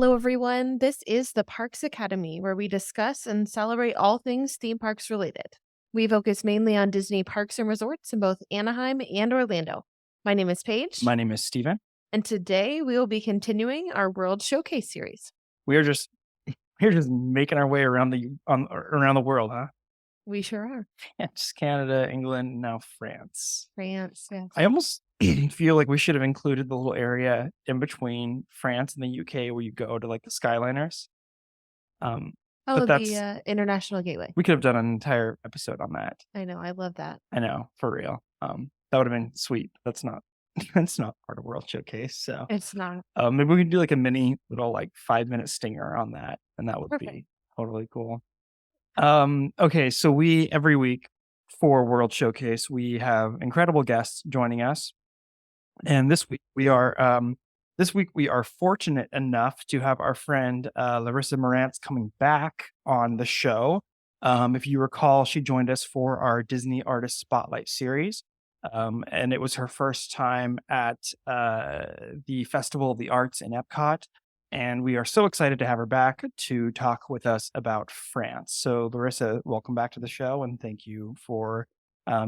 Hello, everyone. This is the Parks Academy, where we discuss and celebrate all things theme parks related. We focus mainly on Disney parks and resorts in both Anaheim and Orlando. My name is Paige, My name is Steven. and today we will be continuing our World Showcase series. We're just making our way around the world, huh? We sure are. Yeah, just Canada, England, now France. France, yes. I almost feel like we should have included the little area in between France and the UK where you go to like the Skyliners. But that's the International Gateway. we could have done an entire episode on that. I know, I love that. I know, for real. That would have been sweet. That's not that's not part of World Showcase. So It's not. maybe we can do like a mini little like 5-minute stinger on that, and that would Perfect. be totally cool. Okay, so we every week for World Showcase we have incredible guests joining us, and this week we are fortunate enough to have our friend Larissa Marantz coming back on the show. If you recall, she joined us for our Disney Artist Spotlight series. And it was her first time at the Festival of the Arts in EPCOT. And we are so excited to have her back to talk with us about France. So, Larissa, welcome back to the show. And thank you for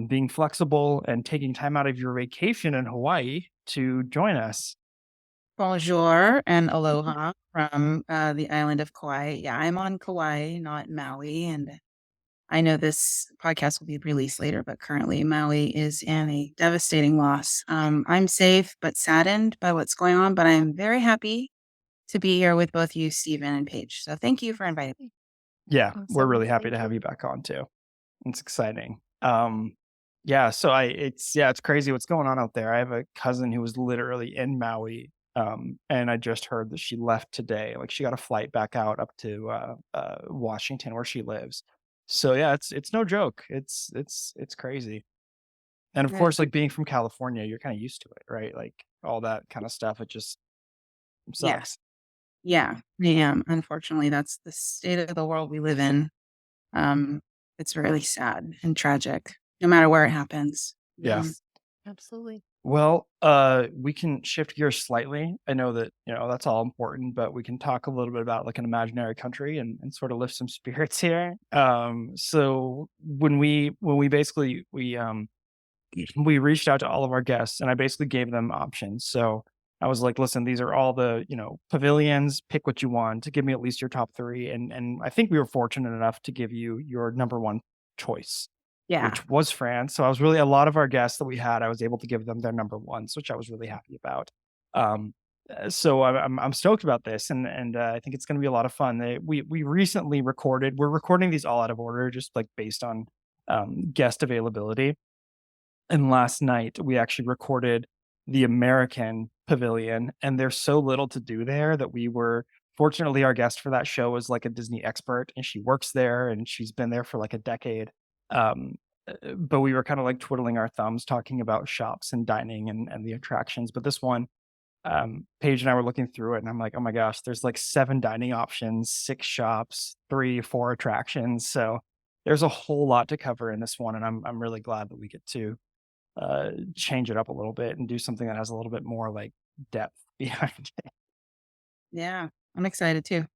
being flexible and taking time out of your vacation in Hawaii to join us. Bonjour and aloha from the island of Kauai. Yeah, I'm on Kauai, not Maui. And I know this podcast will be released later, but currently Maui is in a devastating loss. I'm safe but saddened by what's going on, but I'm very happy to be here with both you, Stephen and Paige. So thank you for inviting me. Yeah, Awesome. we're really happy Thank to have you. you back on too. It's exciting. Yeah, so it's crazy what's going on out there. I have a cousin who was literally in Maui, and I just heard that she left today. Like she got a flight back out up to Washington where she lives. So yeah, it's no joke. It's crazy. And of Yeah. course, like being from California, you're kind of used to it, right? Like all that kind of stuff. It just Yeah. sucks. Yeah, I am. Unfortunately, that's the state of the world we live in. It's really sad and tragic, no matter where it happens. Yeah. Yes, absolutely. Well, we can shift gears slightly. I know that, that's all important, but we can talk a little bit about like an imaginary country and sort of lift some spirits here. So when we basically we reached out to all of our guests and I basically gave them options. So I was like, listen, these are all the, pavilions, pick what you want to give me at least your top 3. And I think we were fortunate enough to give you your number 1 choice, Yeah. which was France. So I was really, a lot of our guests that we had, I was able to give them their number 1s, which I was really happy about. So I'm stoked about this, and I think it's going to be a lot of fun. We recently recorded. We're recording these all out of order, just like based on guest availability. And last night we actually recorded the American Pavilion, and there's so little to do there that fortunately our guest for that show was like a Disney expert, and she works there and she's been there for like a decade. But we were kind of like twiddling our thumbs talking about shops and dining and the attractions. But this one, Paige and I were looking through it and I'm like, oh my gosh, there's like 7 dining options, 6 shops, 3, 4 attractions. So there's a whole lot to cover in this one. And I'm really glad that we get to change it up a little bit and do something that has a little bit more like depth behind it. Yeah, I'm excited too.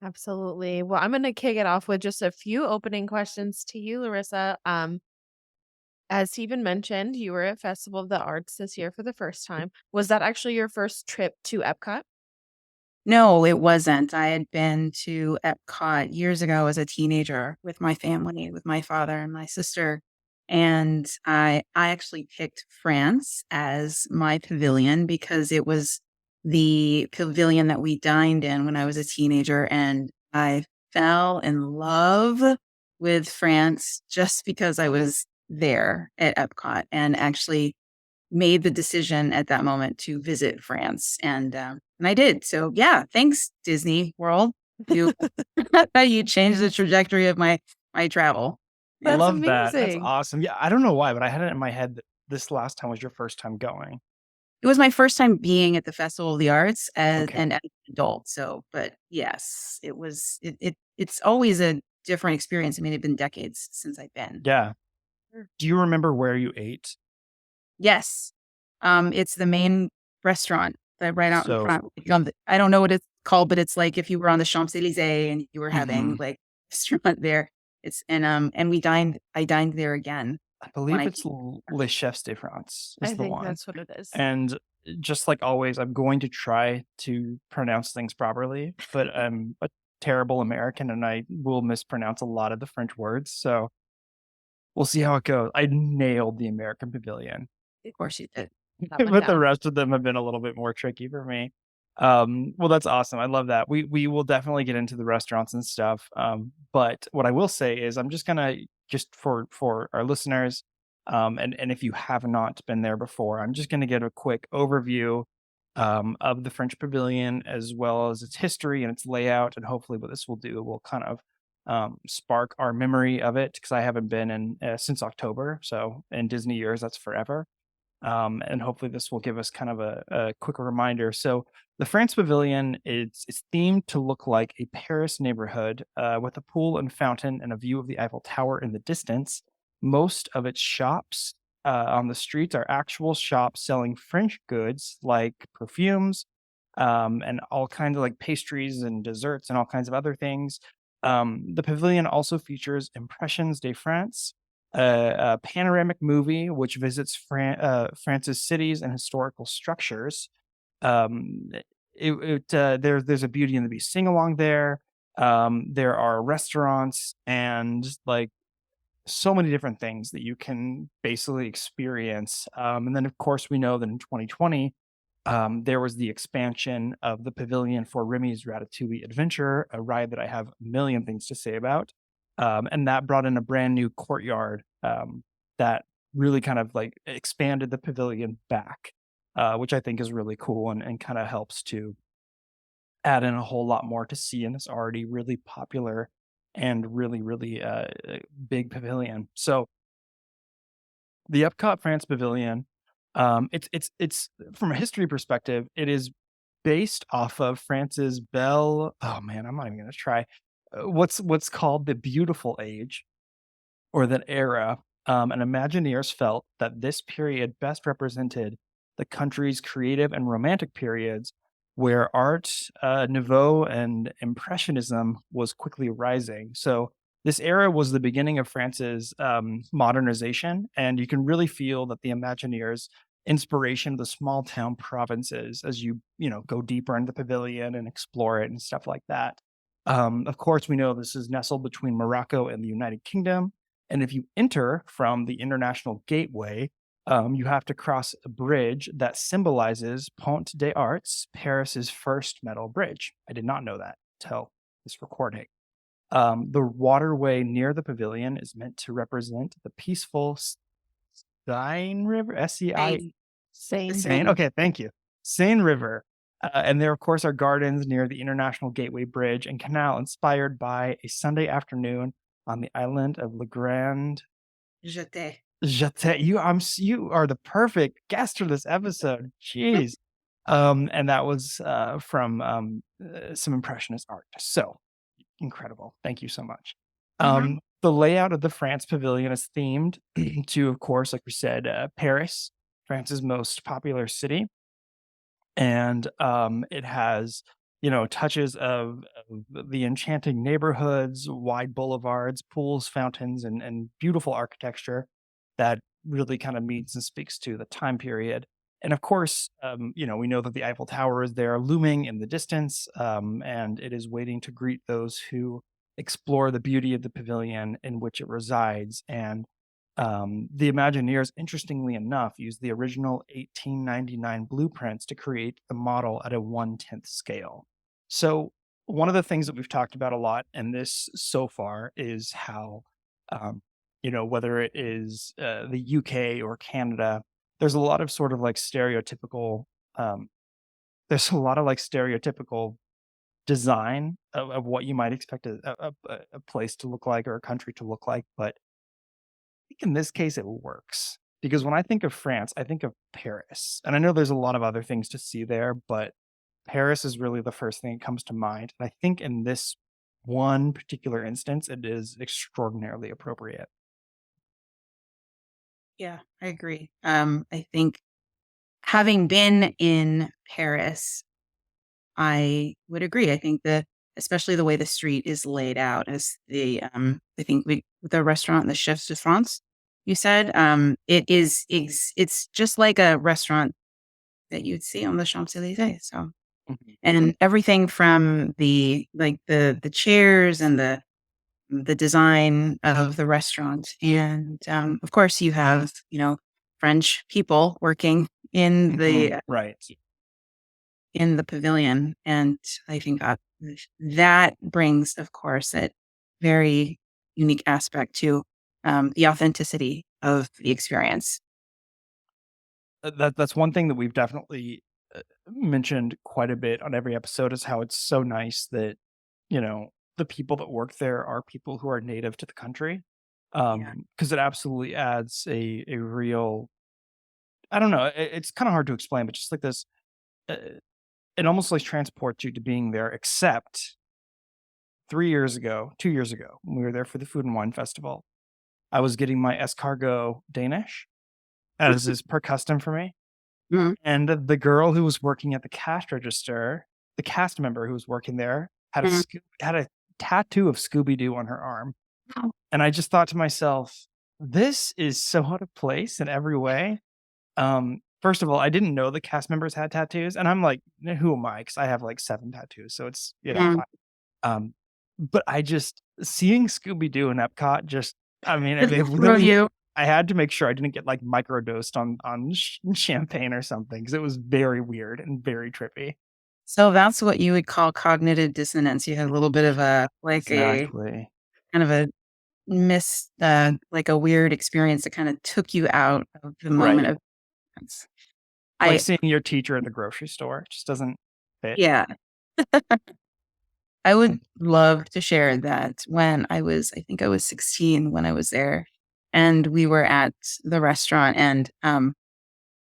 Absolutely. Well, I'm going to kick it off with just a few opening questions to you, Larissa. As Stephen mentioned, you were at Festival of the Arts this year for the first time. Was that actually your first trip to EPCOT? No, it wasn't. I had been to EPCOT years ago as a teenager with my family, with my father and my sister. And I actually picked France as my pavilion because it was the pavilion that we dined in when I was a teenager. And I fell in love with France just because I was there at EPCOT and actually made the decision at that moment to visit France. And I did. So yeah, thanks Disney World. You changed the trajectory of my travel. I That's love that. That's amazing. awesome. Yeah, I don't know why, but I had it in my head that this last time was your first time going. It was my first time being at the Festival of the Arts as Okay. an adult. So, but yes, it was. It's always a different experience. I mean, it's been decades since I've been. Yeah. Do you remember where you ate? Yes, it's the main restaurant that right out in So- front. I don't know what it's called, but it's like if you were on the Champs-Élysées and you were having Mhm. like restaurant there. It's and I dined there again I when believe I it's came. Les Chefs de France is I the think one. that's what it is. And just like always, I'm going to try to pronounce things properly, but I'm a terrible American and I will mispronounce a lot of the French words. So we'll see how it goes. I nailed the American Pavilion. Of course you did. That went But the down. rest of them have been a little bit more tricky for me. Well, that's awesome. I love that. We will definitely get into the restaurants and stuff. But what I will say is I'm just gonna just for our listeners, and if you have not been there before, I'm just gonna get a quick overview of the French Pavilion as well as its history and its layout. And hopefully what this will do will kind of spark our memory of it because I haven't been in since October. So in Disney years, that's forever. And hopefully this will give us kind of a quick reminder. So the France Pavilion is themed to look like a Paris neighborhood with a pool and fountain and a view of the Eiffel Tower in the distance. Most of its shops on the streets are actual shops selling French goods like perfumes and all kinds of like pastries and desserts and all kinds of other things. The pavilion also features Impressions de France, a panoramic movie which visits France's cities and historical structures. Um, there's a Beauty and the Beast sing along there. There are restaurants and like so many different things that you can basically experience. And then, of course, we know that in 2020, there was the expansion of the pavilion for Remy's Ratatouille Adventure, a ride that I have a million things to say about. And that brought in a brand new courtyard that really kind of like expanded the pavilion back, which I think is really cool and kind of helps to add in a whole lot more to see in this already really popular and really big pavilion. So the Epcot France Pavilion, it's from a history perspective, it is based off of France's Belle. Oh man, I'm not even gonna try. What's called the Beautiful Age or that era, and Imagineers felt that this period best represented the country's creative and romantic periods, where art, nouveau, and impressionism was quickly rising. So this era was the beginning of France's modernization, and you can really feel that the Imagineers' inspiration of the small town provinces as you go deeper into the pavilion and explore it and stuff like that. Of course, we know this is nestled between Morocco and the United Kingdom, and if you enter from the International Gateway, you have to cross a bridge that symbolizes Pont des Arts, Paris's first metal bridge. I did not know that till this recording. The waterway near the pavilion is meant to represent the peaceful Seine River, SEI, Same. Same. Seine. Same. Okay, thank you. Seine River. And there, of course, are gardens near the International Gateway Bridge and Canal inspired by a Sunday afternoon on the island of Le Grand Jeté. Jeté. You are the perfect guest for this episode. Jeez. And that was from some impressionist art. So incredible. Thank you so much. Mhm. The layout of the France Pavilion is themed to, of course, like we said, Paris, France's most popular city, and it has touches of the enchanting neighborhoods, wide boulevards, pools, fountains, and beautiful architecture that really kind of meets and speaks to the time period. And of course, we know that the Eiffel Tower is there looming in the distance, and it is waiting to greet those who explore the beauty of the pavilion in which it resides. And the Imagineers, interestingly enough, used the original 1899 blueprints to create the model at a 1/10th scale. So, one of the things that we've talked about a lot in this so far is how, whether it is the UK or Canada, there's a lot of sort of like stereotypical, um, there's a lot of like stereotypical design of what you might expect a place to look like or a country to look like. But think in this case it works because when I think of France, I think of Paris. And I know there's a lot of other things to see there, but Paris is really the first thing that comes to mind. And I think in this one particular instance, it is extraordinarily appropriate. Yeah, I agree. I think having been in Paris, I would agree. I think that especially the way the street is laid out as I think the restaurant, the Chefs de France, you said, it's just like a restaurant that you'd see on the Champs-Élysées. So, Mhm. and everything from the chairs and the design of the restaurant. And, of course, you have, French people working Right. in the pavilion, and I think that brings, of course, a very unique aspect to, the authenticity of the experience. That's one thing that we've definitely mentioned quite a bit on every episode is how it's so nice that the people that work there are people who are native to the country, Yeah. because it absolutely adds a real, I don't know, it's kind of hard to explain, but just like this, uh, it almost like transports you to being there. Except 3 years ago, 2 years ago, when we were there for the Food and Wine Festival, I was getting my escargot Danish, as is per custom for me. Mhm. And the girl who was working at the cash register, the cast member who was working there, Mhm. had a tattoo of Scooby Doo on her arm, Oh. and I just thought to myself, "This is so out of place in every way." First of all, I didn't know the cast members had tattoos, and I'm like, "Who am I?" Because I have like 7 tattoos, so it's Mhm. fine. Um, but I just seeing Scooby Doo in Epcot just, I mean, it Throw really, you. I had to make sure I didn't get, like, microdosed on champagne or something because it was very weird and very trippy. So that's what you would call cognitive dissonance. You had a little bit of a Exactly. kind of a like a weird experience that kind of took you out of the moment Right. of Like I seeing your teacher at the grocery store, it just doesn't fit. yeah. I would love to share that when I think I was 16 when I was there, and we were at the restaurant, and,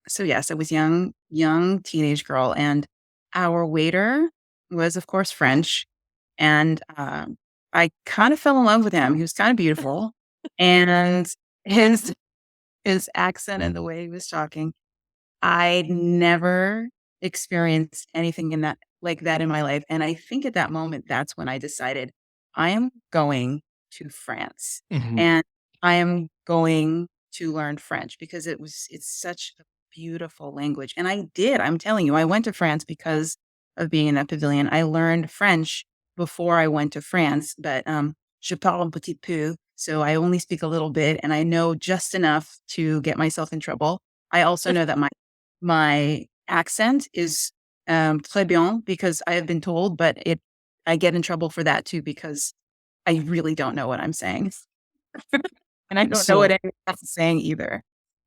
so yes, I was young teenage girl, and our waiter was, of course, French, and, I kind of fell in love with him. He was kinda beautiful, and his his accent and the way he was talking, I'd never experienced anything in that like that in my life, and I think at that moment, that's when I decided, I am going to France, Mhm. and I am going to learn French because it's such a beautiful language, and I did, I'm telling you, I went to France because of being in that pavilion. I learned French before I went to France, but, je parle un petit peu, so I only speak a little bit, and I know just enough to get myself in trouble. I also know that my accent is, très bien because I have been told, but I get in trouble for that too because I really don't know what I'm saying. And I don't know what So, anyone else is saying either.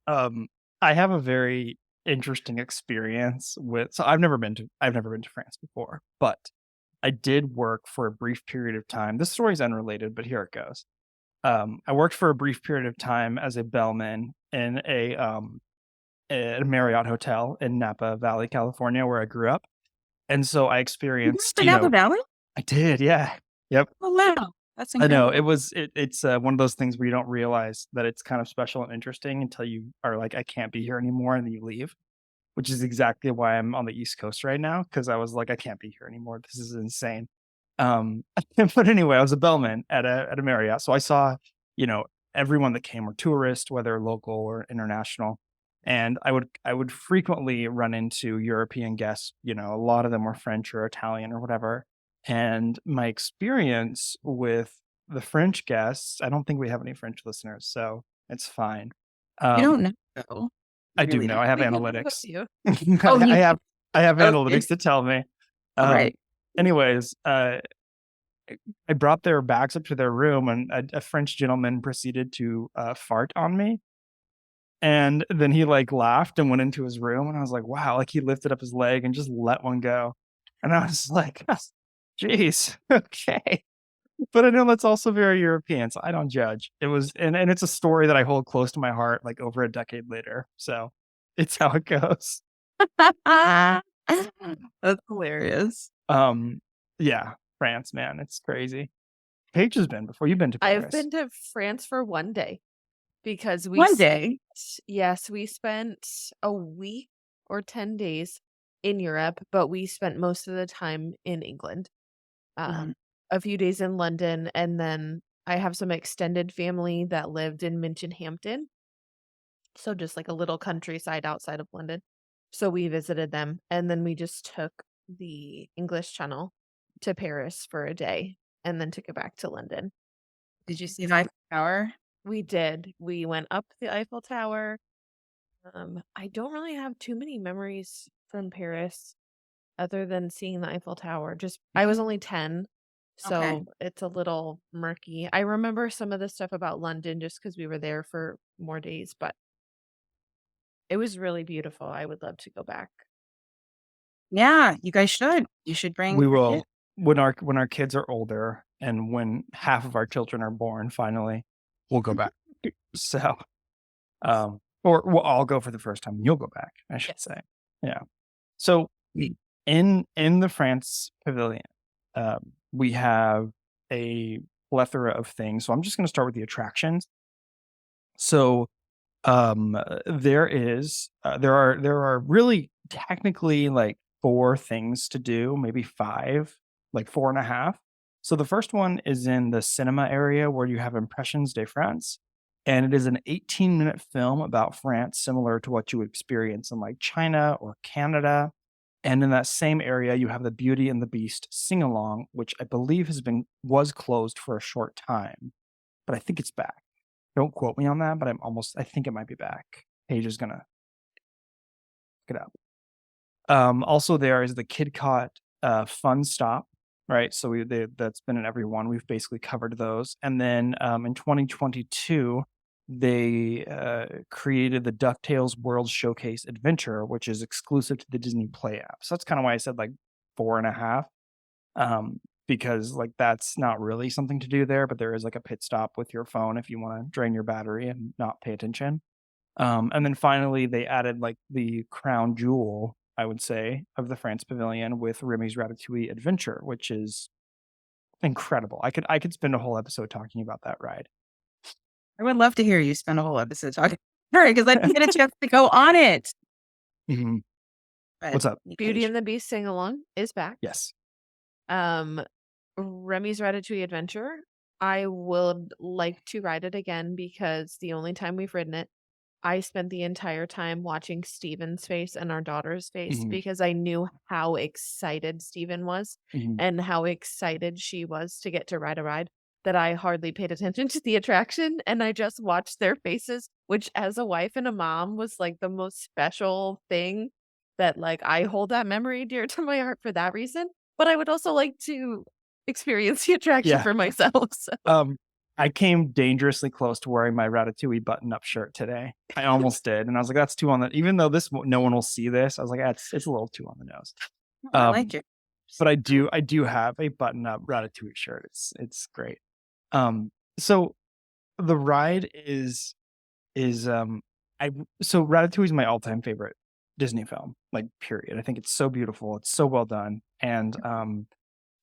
um, I have a very interesting experience with, so I've never been to France before, but I did work for a brief period of time. This story is unrelated, but here it goes. I worked for a brief period of time as a bellman in a Marriott hotel in Napa Valley, California, where I grew up. And so I You grew experienced, up in Napa Valley? I did, yeah. Yep. Oh, wow. That's I know incredible. it's one of those things where you don't realize that it's kind of special and interesting until you are like, I can't be here anymore, and then you leave, which is exactly why I'm on the East Coast right now because I was like, I can't be here anymore. This is insane. Um, but anyway, I was a bellman at a Marriott, so I saw, you know, everyone that came were tourists, whether local or international, and I would frequently run into European guests. A lot of them were French or Italian or whatever. And my experience with the French guests, I don't think we have any French listeners, so it's fine. You Um, don't know, though. You I do really know. don't. I have We can have a analytics. few. Oh, I you have I have okay. analytics to tell me. All Um, right. anyways, I brought their bags up to their room, and a French gentleman proceeded to fart on me. And then he like laughed and went into his room, and I was like, "Wow!" Like he lifted up his leg and just let one go, and I was like, "Jeez, okay." But I know that's also very European, so I don't judge. It was, and it's a story that I hold close to my heart, like over a decade later. So it's how it goes. That's hilarious. Um, yeah, France, man, it's crazy. Paige has been before. You've been to I've Paris. been to France for 1 day because we One spent day yes, we spent a week or 10 days in Europe, but we spent most of the time in England. Mhm. Um, a few days in London, and then I have some extended family that lived in Minchinhampton, so just like a little countryside outside of London. So we visited them, and then we just took the English Channel to Paris for a day, and then took it back to London. Did you see the Eiffel Tower? We did. We went up the Eiffel Tower. I don't really have too many memories from Paris other than seeing the Eiffel Tower. Just I was only 10, Okay. so it's a little murky. I remember some of the stuff about London just because we were there for more days, but it was really beautiful. I would love to go back. Yeah, you guys should. You should bring We your kid. will when our kids are older and when half of our children are born, finally, we'll go back. So, or we'll all go for the first time. You'll go back, I should Yes. say. Yeah. So in the France Pavilion, we have a plethora of things. So I'm just going to start with the attractions. So there are really technically like 4 things to do, maybe 5, like 4 and a half. So the first one is in the cinema area where you have Impressions de France, and it is an 18-minute film about France similar to what you would experience in like China or Canada. And in that same area, you have the Beauty and the Beast sing-along, which I believe was closed for a short time, but I think it's back. Don't quote me on that, but I think it might be back. Paige is gonna look it up. Also there is the KidCot, Fun Stop, right? So that's been in every one. We've basically covered those. And then, in 2022, they, created the DuckTales World Showcase Adventure, which is exclusive to the Disney Play app. So that's kinda why I said, like, 4 and a half, because, like, that's not really something to do there, but there is, like, a pit stop with your phone if you wanna drain your battery and not pay attention. And then finally, they added like the crown jewel, I would say, of the France Pavilion with Remy's Ratatouille Adventure, which is incredible. I could spend a whole episode talking about that ride. I would love to hear you spend a whole episode talking about it because I didn't get a chance to go on it. Mhm. But What's up? Beauty and the Beast sing along is back. Yes. Um, Remy's Ratatouille Adventure. I would like to ride it again because the only time we've ridden it, I spent the entire time watching Steven's face and our daughter's face Mhm, because I knew how excited Steven was mhm. and how excited she was to get to ride a ride that I hardly paid attention to the attraction, and I just watched their faces, which as a wife and a mom was, like, the most special thing that, like, I hold that memory dear to my heart for that reason, but I would also like to experience the attraction Yeah. for myself, so Um, I came dangerously close to wearing my Ratatouille button-up shirt today. I almost did, and I was like, "That's too on the," even though no one will see this, I was like, it's a little too on the nose." I like Um, your but I do have a button-up Ratatouille shirt. It's great. So the ride is, I so Ratatouille is my all-time favorite Disney film, like, period. I think it's so beautiful, it's so well done, and,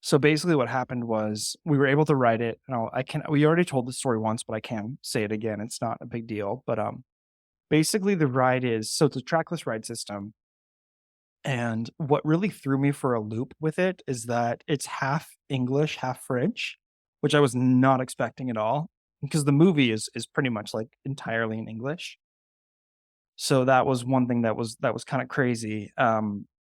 so basically what happened was we were able to ride it, and we already told the story once, but I can say it again, it's not a big deal, but, basically the ride is so it's a trackless ride system, and what really threw me for a loop with it is that it's half English, half French, which I was not expecting at all, because the movie is pretty much, like, entirely in English. So that was one thing that was kinda crazy.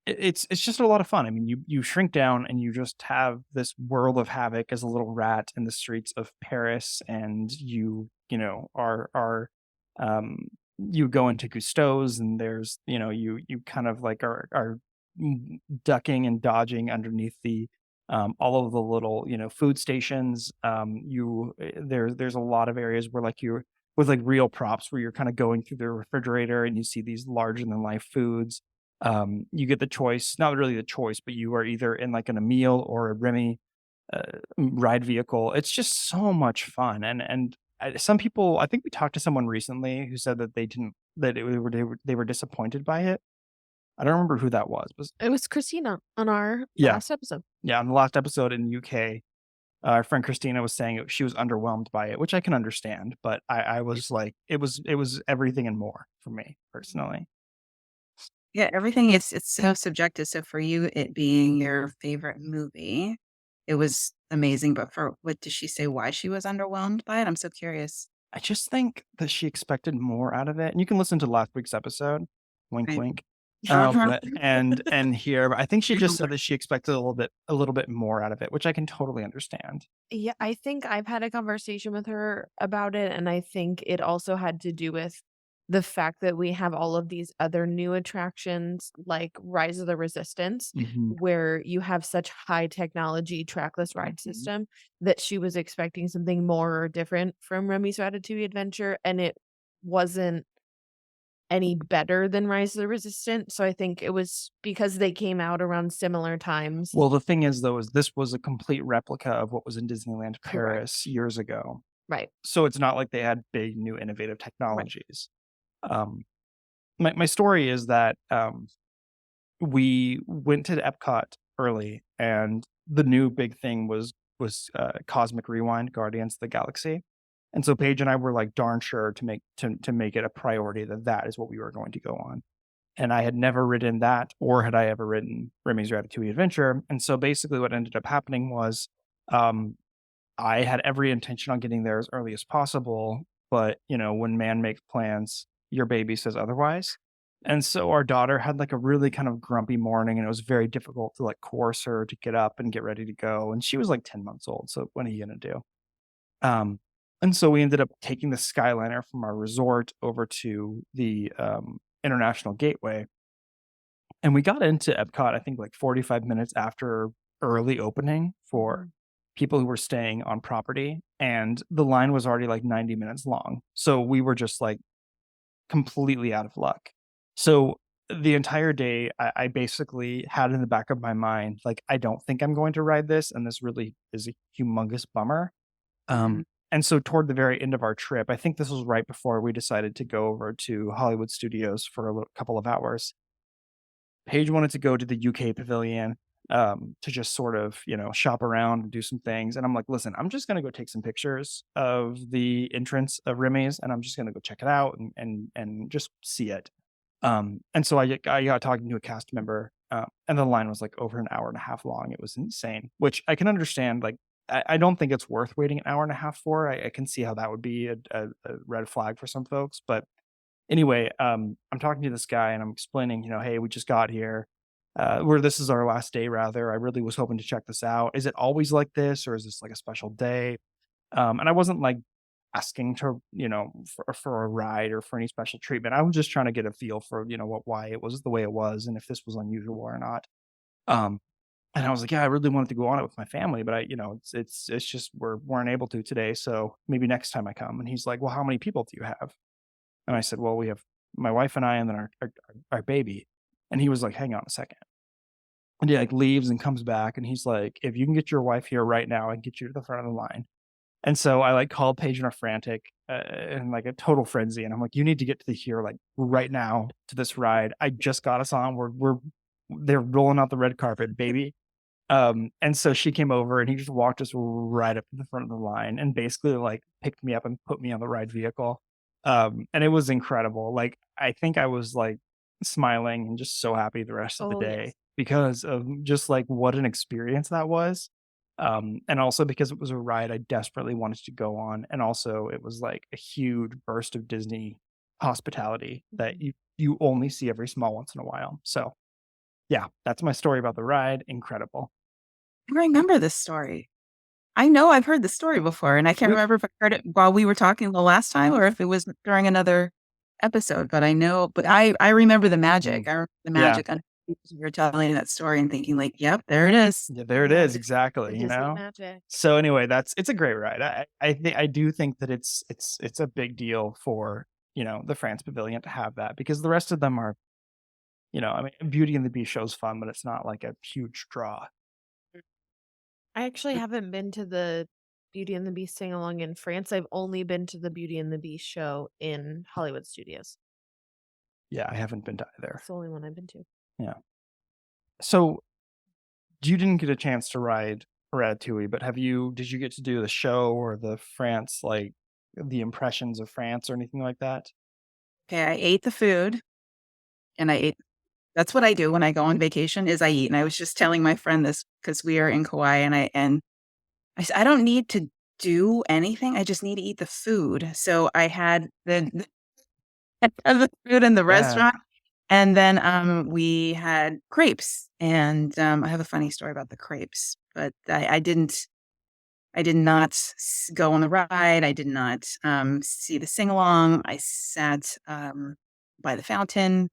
It's just a lot of fun. I mean, you shrink down and you just have this world of havoc as a little rat in the streets of Paris, and um, you go into Cousteau's, and there's you kind of like are ducking and dodging underneath all of the little food stations. There's a lot of areas where like you're with like real props where you're kind of going through the refrigerator and you see these larger than life foods. You get the choice, not really the choice, but you are either in like in a meal or a Remy ride vehicle. It's just so much fun. Some people, I think we talked to someone recently who said that they didn't, that they were disappointed by it. I don't remember who that was. it was Christina on our Yeah. last episode. Yeah. On the last episode in UK, our friend Christina was saying she was underwhelmed by it, which I can understand, but I was like, it was everything and more for me personally. Yeah, everything is it's so subjective. So for you, it being your favorite movie, it was amazing. But for what did she say why she was underwhelmed by it? I'm so curious. I just think that she expected more out of it, and you can listen to last week's episode, wink, Right. wink, Uh-huh. and here, but I think she just said that she expected a little bit more out of it, which I can totally understand. Yeah, I think I've had a conversation with her about it, and I think it also had to do with the fact that we have all of these other new attractions like Rise of the Resistance, Mhm. where you have such high technology trackless ride Mhm. system that she was expecting something more or different from Remy's Ratatouille Adventure, and it wasn't any better than Rise of the Resistance. So I think it was because they came out around similar times. Well, the thing is, though, is this was a complete replica of what was in Disneyland Correct. Paris years ago. Right. So it's not like they had big, new, innovative Right. technologies. Um, my story is that, we went to Epcot early, and the new big thing was Cosmic Rewind, Guardians of the Galaxy, and so Paige and I were, like, darn sure to make it a priority that that is what we were going to go on, and I had never ridden that, or had I ever ridden Remy's Ratatouille Adventure, and so basically what ended up happening was, um, I had every intention on getting there as early as possible, but, when man makes plans, your baby says otherwise. And so our daughter had like a really kind of grumpy morning, and it was very difficult to like coerce her to get up and get ready to go. And she was like 10 months old. So what are you going to do? Um, and so we ended up taking the Skyliner from our resort over to the International Gateway. And we got into Epcot, I think like 45 minutes after early opening for Mhm. people who were staying on property. And the line was already like 90 minutes long. So we were just like completely out of luck. So the entire day, I basically had in the back of my mind, like, I don't think I'm going to ride this. And this really is a humongous bummer. Mhm. And so toward the very end of our trip, I think this was right before we decided to go over to Hollywood Studios for couple of hours. Paige wanted to go to the UK pavilion, to just sort of, shop around and do some things. And I'm like, listen, I'm just gonna go take some pictures of the entrance of Remy's, and I'm just gonna go check it out and just see it. And so I got talking to a cast member, and the line was like over an hour and a half long. It was insane, which I can understand. Like, I don't think it's worth waiting an hour and a half for. I can see how that would be a red flag for some folks, but anyway, I'm talking to this guy and I'm explaining, hey, we just got here. Where this is our last day, rather. I really was hoping to check this out. Is it always like this, or is this like a special day? And I wasn't like asking to, for a ride or for any special treatment. I was just trying to get a feel for, why it was the way it was, and if this was unusual or not. Um, and I was like, yeah, I really wanted to go on it with my family, but it's just weren't able to today. So maybe next time I come. And he's like, well, how many people do you have? And I said, "Well, we have my wife and I, and then our baby." And he was like, "Hang on a second." And he, like, leaves and comes back, and he's like, "If you can get your wife here right now, I can get you to the front of the line." And so I, like, called Paige in a frantic, in, like, a total frenzy, and I'm like, "You need to get to the here, like, right now to this ride. I just got us on. They're rolling out the red carpet, baby." And so she came over, and he just walked us right up to the front of the line and basically, like, picked me up and put me on the ride vehicle. And it was incredible. Like, I think I was, like, smiling and just so happy the rest of the Oh, day yes. because of just, like, what an experience that was. And also because it was a ride I desperately wanted to go on, and also it was, like, a huge burst of Disney hospitality that Mhm. you only see every small once in a while. So, yeah, that's my story about the ride. Incredible. I remember this story. I know I've heard the story before, and I can't We remember if I heard it while we were talking the last time or if it was during another episode, but I know but I remember the Mhm. magic. I remember the Yeah. magic on you were telling that story and thinking like, "Yep, there it is." Yeah, there it Yeah, is, the exactly, Disney magic. So anyway, it's a great ride. I do think that it's a big deal for, the France Pavilion to have that because the rest of them are, I mean, Beauty and the Beast show's fun, but it's not like a huge draw. I actually haven't been to the Beauty and the Beast sing along in France. I've only been to the Beauty and the Beast show in Hollywood Studios. Yeah, I haven't been to either. It's the only one I've been to. Yeah. So you didn't get a chance to ride Ratatouille, but did you get to do the show or the France, like the impressions of France or anything like that? Okay, I ate the food and I ate That's what I do when I go on vacation is I eat. And I was just telling my friend this because we are in Kauai and I said, I don't need to do anything. I just need to eat the food. So I had the food in the Yeah. restaurant. And then we had crepes. And I have a funny story about the crepes, but I did not go on the ride. I did not see the sing along. I sat by the fountain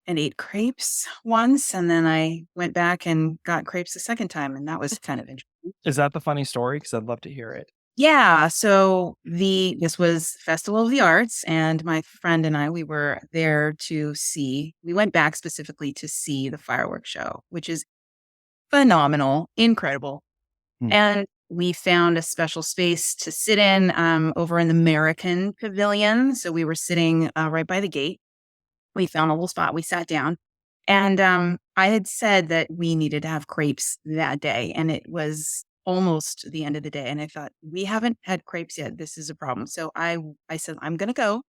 and ate crepes once, and then I went back and got crepes the second time, and that was kind of interesting. Is that the funny story? Because I'd love to hear it. Yeah, so this was Festival of the Arts, and my friend and I, we were there to see. We went back specifically to see the fireworks show, which is phenomenal, incredible. Hmm. And we found a special space to sit in over in the American Pavilion. So we were sitting right by the gate. We found a little spot. We sat down. And I had said that we needed to have crepes that day. And it was almost the end of the day. And I thought, we haven't had crepes yet. This is a problem. So I said, I'm going to go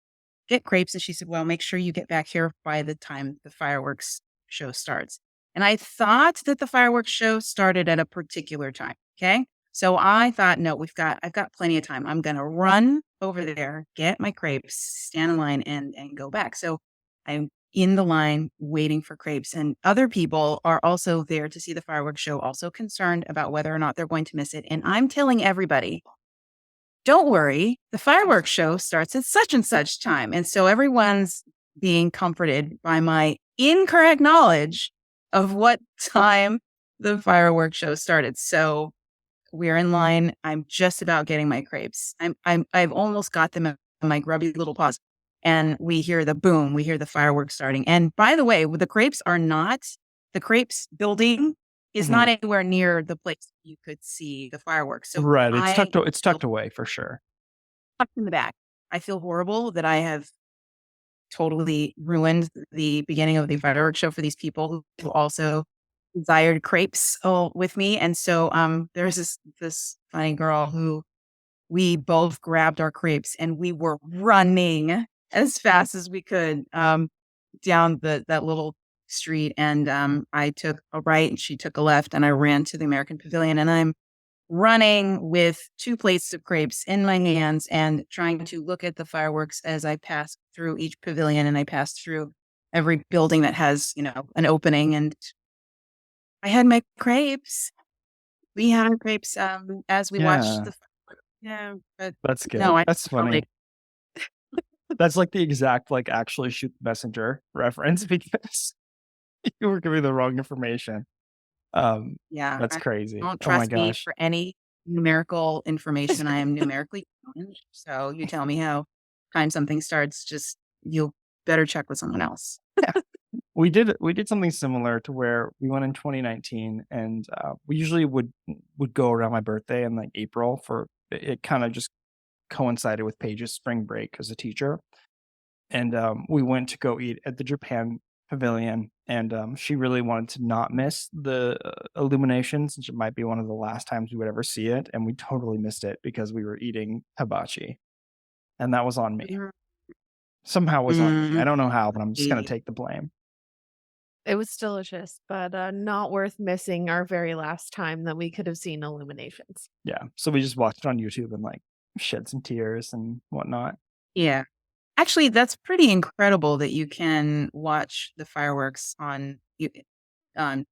get crepes. And she said, well, make sure you get back here by the time the fireworks show starts. And I thought that the fireworks show started at a particular time. Okay. So I thought, no, I've got plenty of time. I'm going to run over there, get my crepes, stand in line and go back. So I'm in the line waiting for crepes. And other people are also there to see the fireworks show, also concerned about whether or not they're going to miss it. And I'm telling everybody, don't worry, the fireworks show starts at such and such time. And so everyone's being comforted by my incorrect knowledge of what time the fireworks show started. So we're in line. I'm just about getting my crepes. I've almost got them in my grubby little paws. And we hear the boom, we hear the fireworks starting. And by the way, the crepes building is Mhm. not anywhere near the place you could see the fireworks. So Right. I It's tucked away for sure. tucked in the back. I feel horrible that I have totally ruined the beginning of the fireworks show for these people who also desired crepes with me. And so there's this funny girl who we both grabbed our crepes and we were running as fast as we could down that little street. And I took a right and she took a left and I ran to the American Pavilion and I'm running with 2 plates of crepes in my hands and trying to look at the fireworks as I pass through each pavilion and I pass through every building that has, an opening. And I had my crepes. We had our crepes as we watched Yeah. the yeah, but That's no, good. I That's totally funny. That's like the exact, like, actually shoot the messenger reference because you were giving the wrong information. yeah, That's crazy. don't Oh my trust me gosh. for any numerical information. I am numerically challenged. So you tell me how time something starts, just you'll better check with someone else. We did something similar to where we went in 2019 and we usually would go around my birthday in like April for it kind of just coincided with Paige's spring break as a teacher. And we went to go eat at the Japan Pavilion, and she really wanted to not miss the illuminations, since it might be one of the last times we would ever see it, and we totally missed it because we were eating hibachi, and that was on me. Somehow it was on me. Mm, I don't know how, but I'm just gonna see. take the blame. It was delicious, but, not worth missing our very last time that we could have seen illuminations. Yeah, so we just watched it on YouTube and like shed some tears and whatnot. Yeah. Actually, that's pretty incredible that you can watch the fireworks on on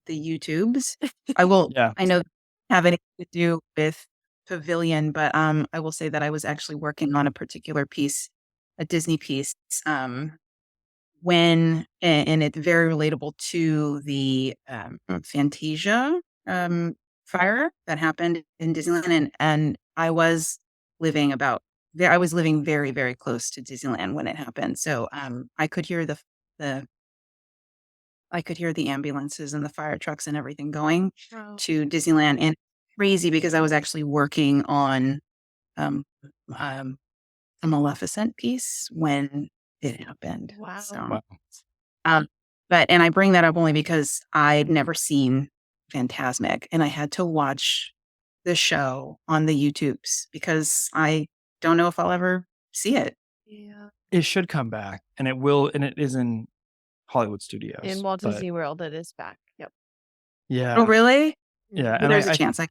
the YouTubes. Yeah, I know have anything to do with Pavilion, but I will say that I was actually working on a particular piece, a Disney piece, and it's very relatable to the Fantasia fire that happened in Disneyland, and I was living very, very close to Disneyland when it happened. So I could hear the I could hear the ambulances and the fire trucks and everything going Wow. to Disneyland, and crazy because I was actually working on um, um, a Maleficent piece when it happened. Wow. So, wow. um, and I bring that up only because I'd never seen Fantasmic, and I had to watch the show on the YouTubes because I don't know if I'll ever see it. Yeah. It should come back, and it will, and it is in Hollywood In Studios. Walt But Disney World, it is back. Yep. Oh, yeah, really? yeah, Mhm. Well, and there's a chance I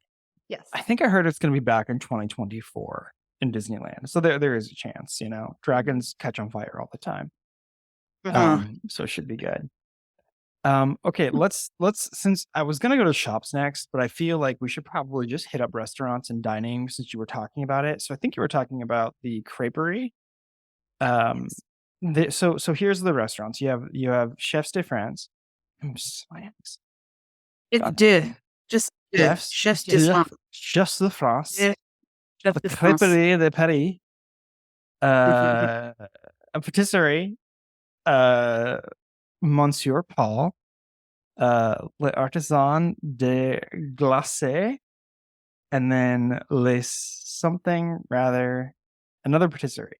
Yes. I think I heard it's going to be back in 2024 in Disneyland. So there is a chance, you know. Dragons catch on fire all the time. uh So it should be good. Okay, let's since I was gonna go to shops next, but I feel like we should probably just hit up restaurants and dining since you were talking about it. So I think you were talking about the creperie. Um, Yes. so here's the restaurants. You have Chefs de France. My ex- It's God, de. Just de. Chefs Chefs de de France. Chefs de France. De. Chef The de France. creperie de Paris. Uh, a patisserie. Uh, Monsieur Paul. Le Artisan de Glace. And then les something rather another patisserie.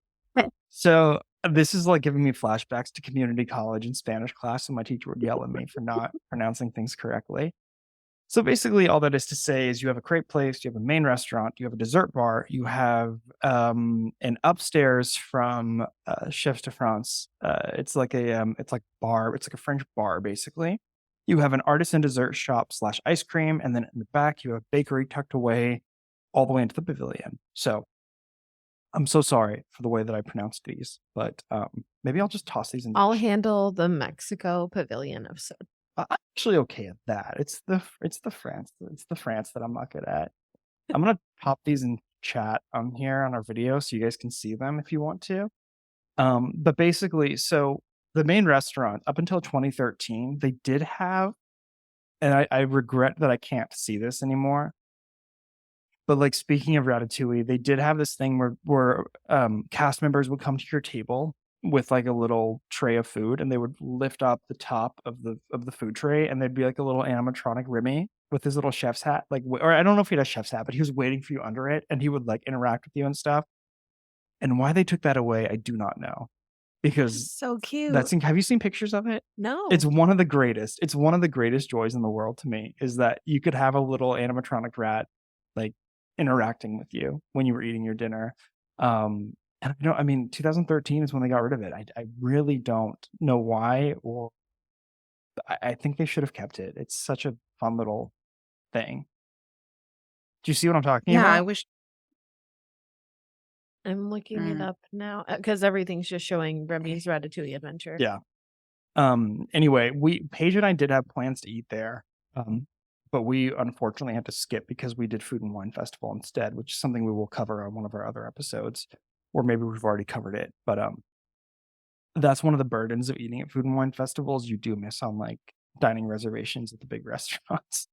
So this is like giving me flashbacks to community college and Spanish class, and my teacher would yell at me for not pronouncing things correctly. So basically, all that is to say is you have a crepe place, you have a main restaurant, you have a dessert bar, you have an upstairs from Chefs de France. It's like it's like bar, it's like a French bar basically. You have an artisan dessert shop / ice cream, and then in the back you have a bakery tucked away all the way into the pavilion. So I'm so sorry for the way that I pronounced these, but maybe I'll just toss these in. I'll handle the Mexico Pavilion episode. I'm actually okay at that. It's the France that I'm not good at. I'm gonna pop these in chat on here on our video so you guys can see them if you want to. But basically, so the main restaurant up until 2013, they did have, and I regret that I can't see this anymore. But like speaking of Ratatouille, they did have this thing where cast members would come to your table with like a little tray of food, and they would lift up the top of the food tray, and there'd be like a little animatronic Remy with his little chef's hat, like or I don't know if he had a chef's hat, but he was waiting for you under it, and he would like interact with you and stuff. And why they took that away, I do not know, because So cute. have you seen pictures of it? No. It's one of the greatest. It's one of the greatest joys in the world to me is that you could have a little animatronic rat like interacting with you when you were eating your dinner. And I mean, 2013 is when they got rid of it. I really don't know why, or I think they should have kept it. It's such a fun little thing. Do you see what I'm talking Yeah, I about? wish. I'm looking it Mm. up now because everything's just showing Remy's Ratatouille adventure. Yeah. Anyway, Paige and I did have plans to eat there. But we unfortunately had to skip because we did Food and Wine Festival instead, which is something we will cover on one of our other episodes, or maybe we've already covered it. But that's one of the burdens of eating at Food and Wine Festivals. You do miss on like dining reservations at the big restaurants.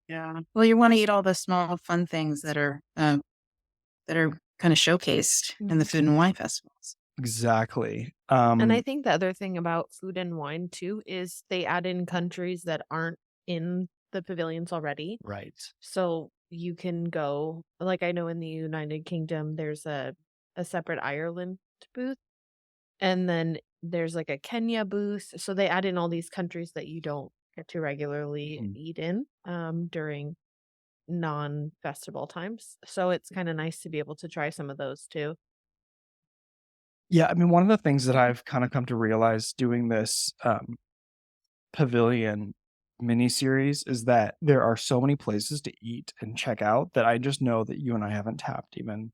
Yeah. Well, you want to eat all the small fun things that are kind of showcased in the food and wine festivals. Exactly. And I think the other thing about food and wine too is they add in countries that aren't in the pavilions already. Right. So you can go, like I know in the United Kingdom, there's a separate Ireland booth. And then there's like a Kenya booth. So they add in all these countries that you don't get to regularly eat in during non-festival times. So it's kind of nice to be able to try some of those too. Yeah, I mean, one of the things that I've kind of come to realize doing this pavilion miniseries is that there are so many places to eat and check out that I just know that you and I haven't tapped even.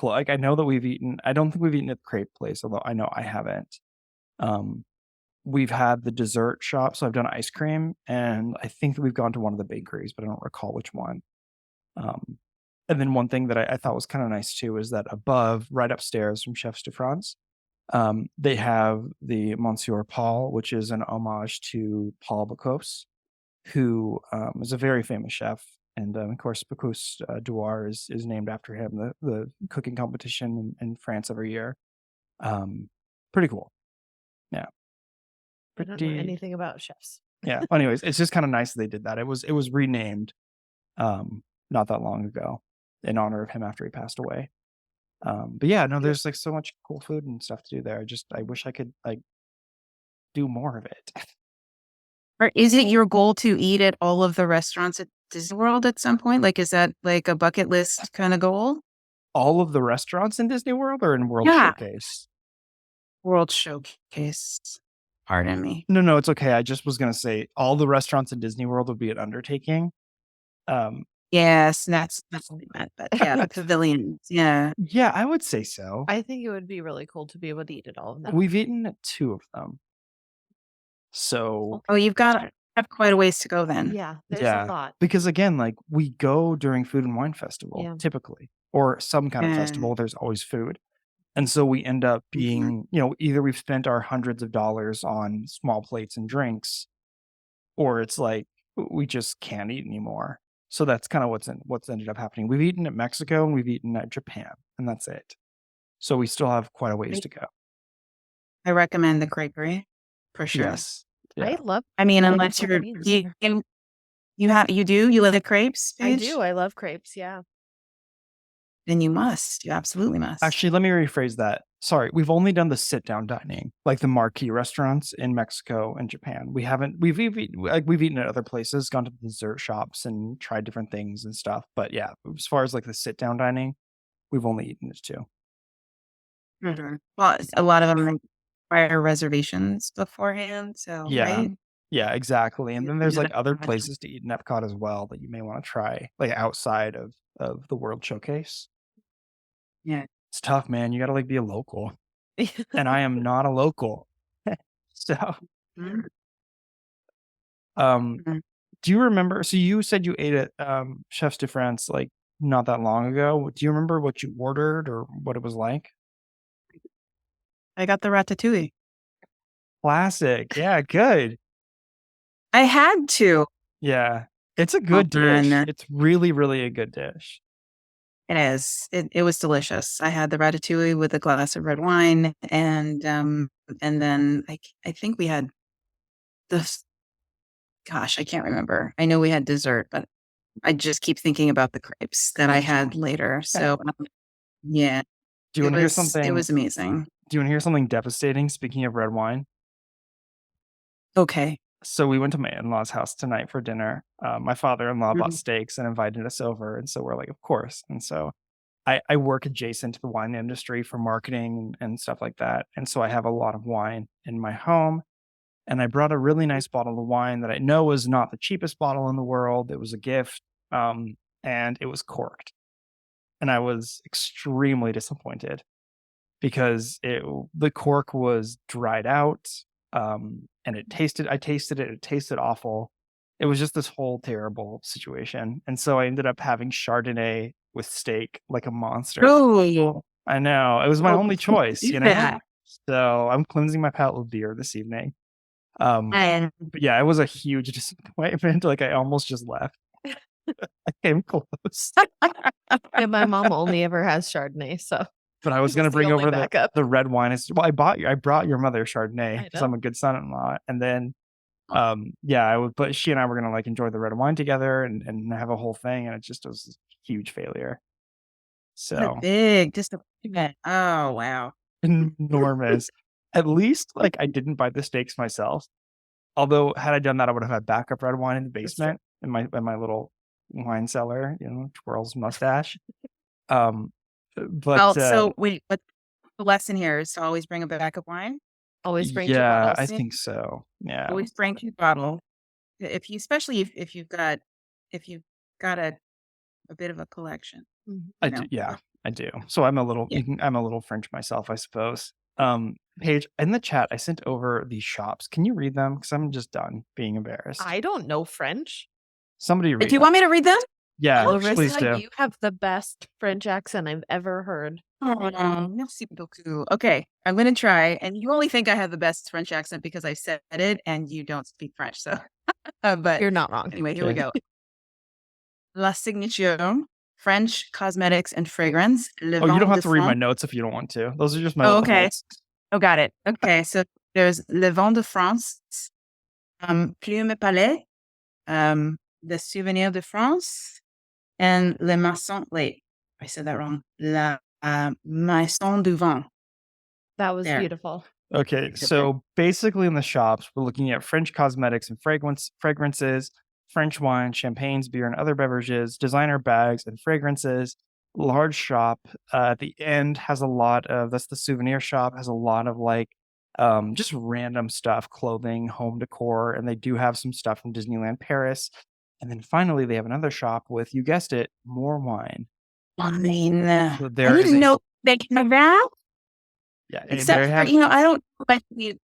Like I know that we've eaten. I don't think we've eaten at the crepe place, although I know I haven't. We've had the dessert shop, so I've done ice cream, and I think that we've gone to one of the bakeries, but I don't recall which one. And then one thing that I thought was kind of nice too is that above, right upstairs from Chefs de France, they have the Monsieur Paul, which is an homage to Paul Bocuse, who is a very famous chef. And of course, Bocuse d'Or is named after him, the cooking competition in France every year. Pretty cool. Yeah. I don't know anything about chefs. Yeah. Anyways, it's just kind of nice that they did that. It was renamed not that long ago in honor of him after he passed away. But yeah, no, there's like so much cool food and stuff to do there. I wish I could like do more of it. Or is it your goal to eat at all of the restaurants at Disney World at some point? Like, is that like a bucket list kind of goal? All of the restaurants in Disney World or in World Yeah. Showcase? World Showcase. Pardon me. No, it's okay. I just was gonna say all the restaurants in Disney World would be an undertaking. Um, Yes, that's what I meant, but yeah, the pavilions, yeah. yeah, I would say so. I think it would be really cool to be able to eat at all of them. We've eaten at 2 of them. So, Oh, have quite a ways to go then. Yeah, there's a yeah, lot. because again, like, we go during Food and Wine Festival Yeah. typically, or some kind of Yeah. festival, there's always food. And so we end up Mhm. being, either we've spent our hundreds of dollars on small plates and drinks, or it's like we just can't eat anymore. So that's kind of what's ended up happening. We've eaten at Mexico and we've eaten at Japan, and that's it. So we still have quite a ways to go. I recommend the creperie for sure. Yes. I Yeah. love I mean, baked unless you're beans. you love the crepes, I Paige? do. I love crepes. Yeah. Then you must. You absolutely must. Actually, let me rephrase that. Sorry, we've only done the sit-down dining, like the marquee restaurants in Mexico and Japan. We've eaten at other places, gone to the dessert shops and tried different things and stuff. But yeah, as far as like the sit-down dining, we've only eaten at 2. Mhm. Well, a lot of them require reservations beforehand, so, Yeah. right? Yeah, exactly. And then there's Yeah. like other places to eat in Epcot as well that you may want to try, like outside of the World Showcase. Yeah. It's tough, man. You gotta like be a local. And I am not a local. So Mhm. um Mhm. do you remember, so you said you ate at Chefs de France like not that long ago. Do you remember what you ordered or what it was like? I got the ratatouille. Classic. Yeah, good. I had to. Yeah. It's a Well good dish. done. It's really, really a good dish. It is. It was delicious. I had the ratatouille with a glass of red wine, and then I think we had this. Gosh, I can't remember. I know we had dessert, but I just keep thinking about the crepes that I had later. So yeah, Do you want to hear it something? was amazing. Do you want to hear something devastating? Speaking of red wine, Okay. so we went to my in-laws' house tonight for dinner. My father-in-law bought Mhm. steaks and invited us over, and so we're like, of course. And so I work adjacent to the wine industry for marketing and stuff like that, and so I have a lot of wine in my home. And I brought a really nice bottle of wine that I know was not the cheapest bottle in the world. It was a gift, and it was corked, and I was extremely disappointed because the cork was dried out, and I tasted it, it tasted awful. It was just this whole terrible situation, and so I ended up having Chardonnay with steak like a monster. Oh, I know, it was my oh, only choice, do that. So I'm cleansing my palate with beer this evening. And But yeah, it was a huge disappointment, like, I almost just left. I came close. And my mom only ever has Chardonnay, so But I was it gonna was the bring only over backup. the red wine. I brought your mother Chardonnay I because know. I'm a good son-in-law, and then, yeah, but she and I were gonna, like, enjoy the red wine together and have a whole thing, and it just was a huge failure. what a So, big disappointment. Oh, wow. enormous. At least, like, I didn't buy the steaks myself, although had I done that, I would have had backup red wine in the That's true. basement in my little wine cellar, twirls mustache. Um, but, Well, so wait, but the lesson here is to always bring a backup wine. Always bring 2 yeah, I bottles. Yeah. think so. Yeah. Always bring your bottle. If you especially if you've got a bit of a collection, Mhm. I you do, know? yeah, I do. So Yeah. I'm a little French myself, I suppose. Paige, in the chat, I sent over these shops. Can you read them? Because I'm just done being embarrassed. I don't know French. Somebody Do read you them. want me to read them? Yeah, please Larissa, do. you have the best French accent I've ever heard. Oh, merci beaucoup. Okay, I'm gonna try. And you only think I have the best French accent because I said it and you don't speak French. So, but You're not wrong. anyway, here we Okay. go. La Signature, French cosmetics and fragrance. Le Oh, you don't Vent have de to read my France. notes if you don't want to. Those are just my Oh, little okay. notes. Oh, got it. Okay, so there's Le Vent de France, Plume Palais, The Souvenir de France, and Le Maison. Wait, I said that wrong. La Maison du Vent. That was There. beautiful. Okay, Except so basically in the shops, we're looking at French cosmetics and fragrances, French wine, champagnes, beer, and other beverages, designer bags and fragrances. Large shop at the end has a lot of, that's the souvenir shop, has a lot of like just random stuff, clothing, home decor, and they do have some stuff from Disneyland Paris. And then finally, they have another shop with, you guessed it, more wine. Wine. So I there is didn't a know they can have that. yeah, Except they for, have I don't like you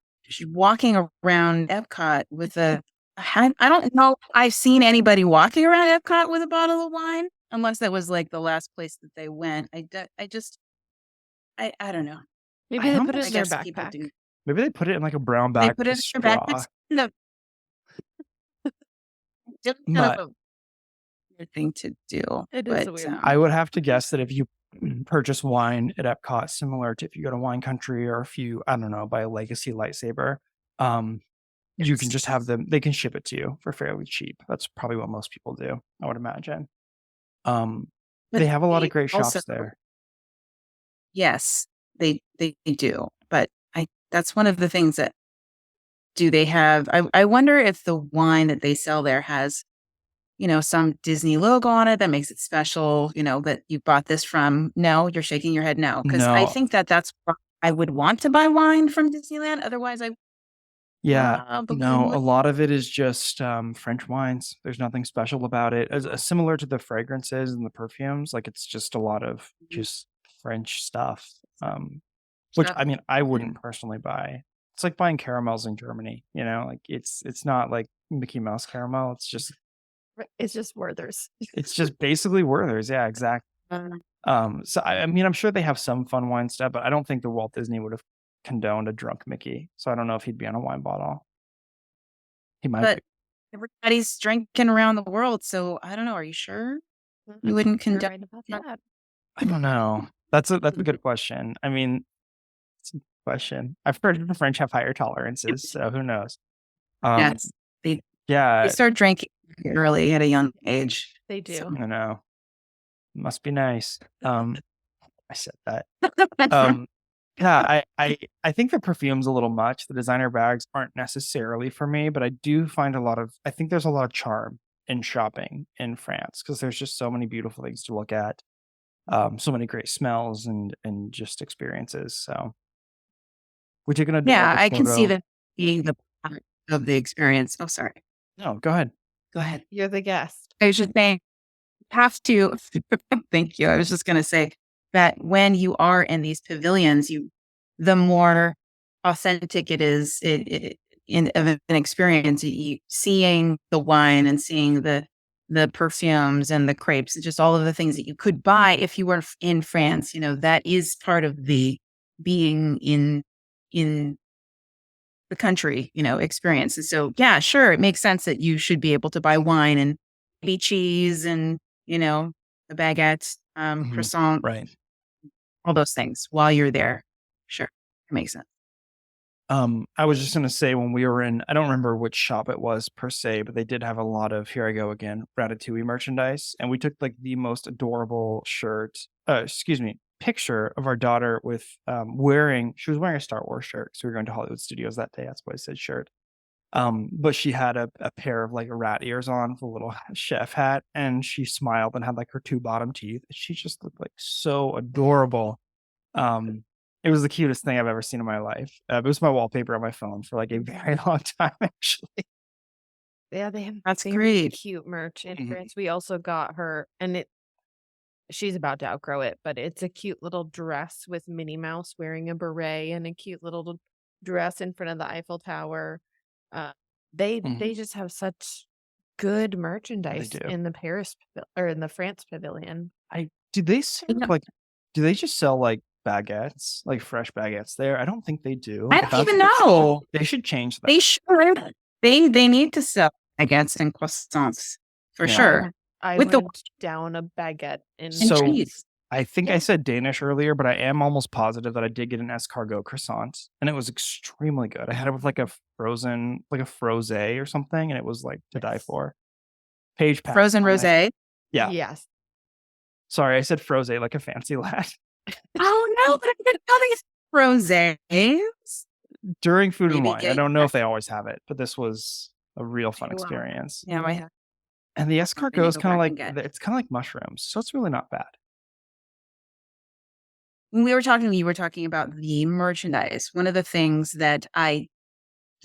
walking around Epcot with I don't know if I've seen anybody walking around Epcot with a bottle of wine, unless that was like the last place that they went. I just, I don't know. Maybe I they put it I in almost their guess people backpack. do. maybe they put it in like a brown They bag put with a it in their straw. backpacks. No, just kind of But a weird thing to do. It is But a weird I would have to guess that if you purchase wine at Epcot, similar to if you go to Wine Country or if you, I don't know, buy a Legacy lightsaber, um, you can just have them, they can ship it to you for fairly cheap. That's probably what most people do, I would imagine. Um, but they have a lot of they great also, shops there. yes, they do. But that's one of the things that do they have. I wonder if the wine that they sell there has, some Disney logo on it that makes it special, that you bought this from. No, you're shaking your head no, because I No, think that that's why I would want to buy wine from Disneyland. Otherwise, I yeah, probably no, a would. lot of it is just French wines. There's nothing special about it. Similar to the fragrances and the perfumes, like it's just a lot of just French stuff. Which Stuff. I mean, I wouldn't personally buy. It's like buying caramels in Germany, like it's not like Mickey Mouse caramel. It's just Werther's. It's just basically Werther's. Yeah, exactly. Um, So I mean, I'm sure they have some fun wine stuff, but I don't think the Walt Disney would have condoned a drunk Mickey. So I don't know if he'd be on a wine bottle. He might be. but everybody's drinking around the world, so I don't know. Are you sure you I'm wouldn't sure you're condone right about that? that. I don't know. That's a good question. I mean, it's a good question. I've heard the French have higher tolerances, so who knows? Um, Yes, they yeah, start drinking early at a young age. They So, do. I know. Must be nice. I said that. Um, yeah, I think the perfume's a little much. The designer bags aren't necessarily for me, but I do find I think there's a lot of charm in shopping in France because there's just so many beautiful things to look at. So many great smells and just experiences. So we took an yeah, adorable I can see photo. that being the part of the experience. Oh, sorry. No, go ahead. Go ahead. You're the guest. I was just saying, have to. Thank you. I was just going to say that when you are in these pavilions, the more authentic it is of an experience. Seeing the wine and seeing the perfumes and the crepes, and just all of the things that you could buy if you were in France. That is part of the being in the country, experience. And so, yeah, sure, it makes sense that you should be able to buy wine and maybe cheese and, a baguette, Mhm. croissant, Right. all those things while you're there. Sure. It makes sense. I was just gonna say when we were in, I don't remember which shop it was per se, but they did have a lot of, here I go again, Ratatouille merchandise, and we took like the most adorable picture of our daughter with she was wearing a Star Wars shirt. So we were going to Hollywood Studios that day. That's why I said shirt. But she had a pair of like rat ears on with a little chef hat, and she smiled and had like her two bottom teeth. She just looked like so adorable. Um, it was the cutest thing I've ever seen in my life. It was my wallpaper on my phone for like a very long time, actually. Yeah, they have That's very great. cute merch in Mhm. France. We also got her, and she's about to outgrow it, but it's a cute little dress with Minnie Mouse wearing a beret and a cute little dress in front of the Eiffel Tower. They Mhm. just have such good They merchandise do. in the or in the France Pavilion. I do they serve like do they just sell like baguettes, like fresh baguettes there? I don't think they do. I If don't that's even the case, know. they should change that. They sure they need to sell baguettes and croissants for Yeah. sure. I With the went down a baguette and in So cheese. I think I yeah. said Danish earlier, but I am almost positive that I did get an escargot croissant, and it was extremely good. I had it with like a frosé or something, and it was like to die Yes. for. Page passed Frozen on it. rosé. Yeah. Yes. Sorry, I said frosé like a fancy lad. Oh, no, but I didn't know these rosés. During Food and Maybe Wine. I get don't know if they always have it, but this was a real fun wow. experience. Yeah, I have And the I escargot need is to go kinda back like and get. it's kinda like mushrooms, so it's really not bad. when we were talking, you were talking about the merchandise. One of the things that I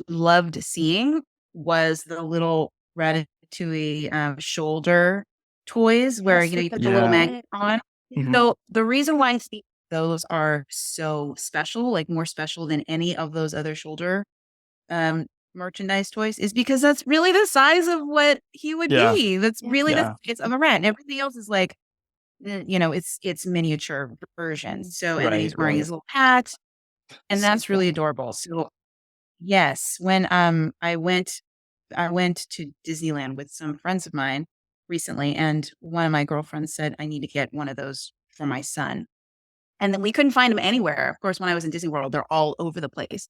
loved seeing was the little Ratatouille, shoulder toys where, Yes, with you the put the little Yeah. magnet blanket. on. Yeah. Mhm. So, the reason why I think those are so special, like, more special than any of those other shoulder, um, merchandise toys is because that's really the size of what he would Yeah. be. That's Yeah. really the Yeah. it's of a rat, and everything else is like, it's miniature version. Mhm. So, and then Right, he's wearing right. his little hat, and So that's really cool. adorable. So, yes, when, I went to Disneyland with some friends of mine recently, and one of my girlfriends said, "I need to get one of those for my son." And then we couldn't find them anywhere. Of course, when I was in Disney World, they're all over the place.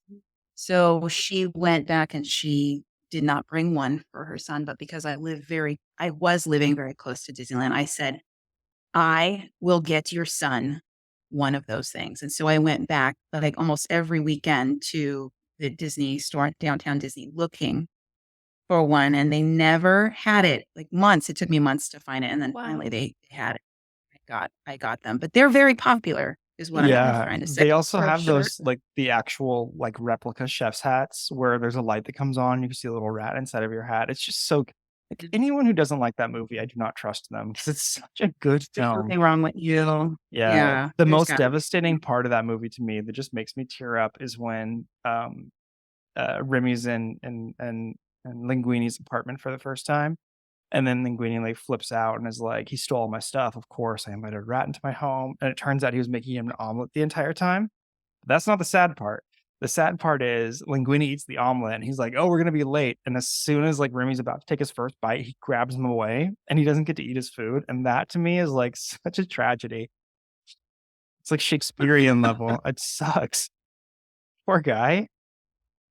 So she went back and she did not bring one for her son, but because I was living very close to Disneyland, I said, "I will get your son one of those things." And so I went back like almost every weekend to the Disney store, downtown Disney, looking for one, and they never had it. Like months. It took me months to find it, and then finally Wow. they had it. I got them, but they're very popular, is what I'm Yes, Yeah, trying to say. they also for have sure. those, like, the actual, like, replica chef's hats where there's a light that comes on, you can see a little rat inside of your hat. It's just so like, anyone who doesn't like that movie, I do not trust them because it's such a good There's film. something wrong with you. Yeah, Yeah, the there's most gotta be. devastating part of that movie to me that just makes me tear up is when, Remy's in Linguini's apartment for the first time, and then Linguini, like, flips out and is like, "He stole my stuff, of course, I invited a rat into my home," and it turns out he was making him an omelet the entire time. That's not the sad part. The sad part is Linguini eats the omelet and he's like, "Oh, we're gonna be late." And as soon as like Remy's about to take his first bite, he grabs him away and he doesn't get to eat his food. And that to me is like such a tragedy. It's like Shakespearean level. It sucks. Poor guy.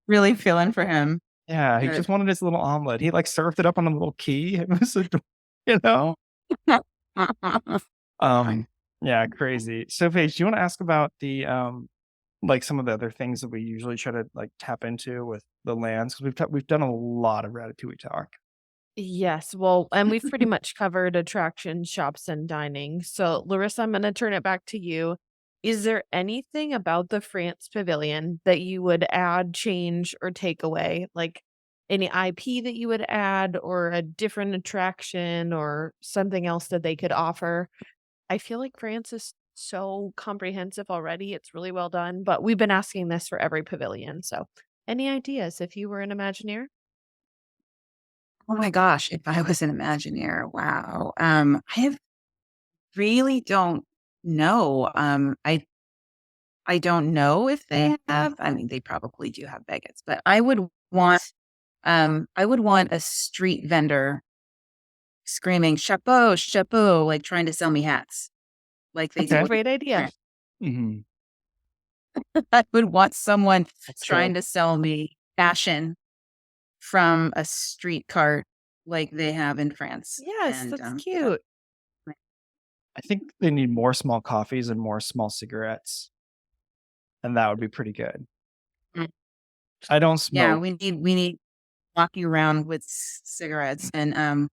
Really feeling for him. Yeah, he Good. just wanted his little omelet. He like served it up on a little key. It was you know? Um, yeah, crazy. So Paige, do you want to ask about the like some of the other things that we usually try to like tap into with the lands? Because we've done a lot of Ratatouille talk. Yes, well, and we've pretty much covered attractions, shops, and dining. So, Larissa, I'm gonna turn it back to you. Is there anything about the France Pavilion that you would add, change, or take away? Like any IP that you would add, or a different attraction, or something else that they could offer? I feel like France is so comprehensive already. It's really well done, but we've been asking this for every pavilion. So, any ideas if you were an Imagineer? Oh my gosh, if I was an Imagineer, wow. Really don't know. I don't know if they have. I mean, they probably do have baguettes, but I would want a street vendor screaming "chapeau, chapeau," like trying to sell me hats, like they That's a do Okay. with. great idea. Mhm. I would want someone That's trying dope. to sell me fashion from a street cart like they have in France, Yes, and, that's that cute. I think they need more small coffees and more small cigarettes, and that would be pretty good. Mm. I don't Yeah, smoke. we need walking around with cigarettes and,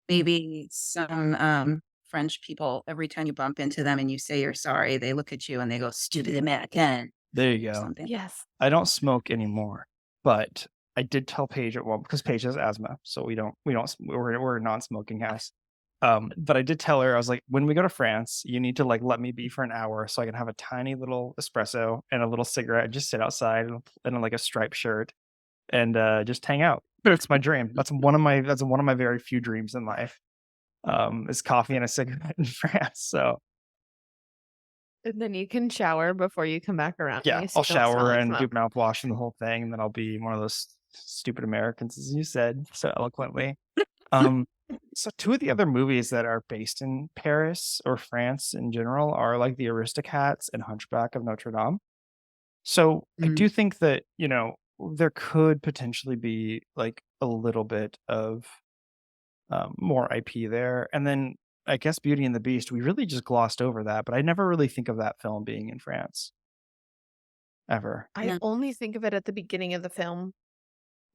maybe some, French people, every time you bump into them and you say you're sorry, they look at you and they go, "Stupid American," There you or go. something. Yes. I don't smoke anymore, but I did tell Paige at one because Paige has asthma, so we're a non-smoking house. But I did tell her I was like, when we go to France, you need to like let me be for an hour so I can have a tiny little espresso and a little cigarette, and just sit outside in like a striped shirt and just hang out. But it's my dream. That's one of my very few dreams in life. Is coffee and a cigarette in France. So And then you can shower before you come back around yeah, me so I'll you don't smell shower like and do smoke. mouthwash and the whole thing, and then I'll be one of those stupid Americans, as you said so eloquently. Um, so two of the other movies that are based in Paris or France in general are like The Aristocats and Hunchback of Notre Dame. So I Mm. do think that, there could potentially be like a little bit of more IP there. And then I guess Beauty and the Beast, we really just glossed over that, but I never really think of that film being in France ever. I Yeah. only think of it at the beginning of the film,